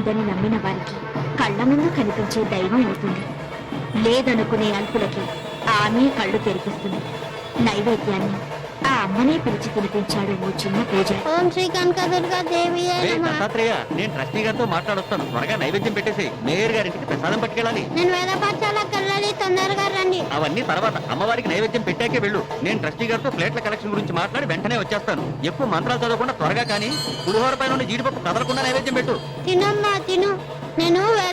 ఉందని నమ్మిన వారికి కళ్ళ ముందు కనిపించే దైవం అవుతుంది. లేదనుకునే అల్పులకి ఆమె కళ్ళు తెరిపిస్తుంది. నైవేద్యాన్ని ఆ అమ్మనే పిలిచి తినిపించాడు ఓ చిన్న పూజారి. ఓం శ్రీ కనకదుర్గా దేవి దత్తాత్రేయ, నేను ట్రస్టీ గారితో మాట్లాడొస్తాను. త్వరగా నైవేద్యం పెట్టేసి మేయర్ గారింటికి ప్రసాదం పట్టుకెళ్ళాలి. నేను వేద పాఠశాలకు వెళ్ళాలి, తొందరగా రండి. అవన్నీ తర్వాత, అమ్మవారికి నైవేద్యం పెట్టాకే వెళ్ళు. నేను ట్రస్టీ గారితో ప్లేట్ల కలెక్షన్ గురించి మాట్లాడి వెంటనే వచ్చేస్తాను. ఎక్కువ మంత్రాలు చదవకుండా త్వరగా కానీ పులిహోర పైన జీడిపప్పు కదలకుండా నైవేద్యం పెట్టు. తినమ్మా తిను. నేను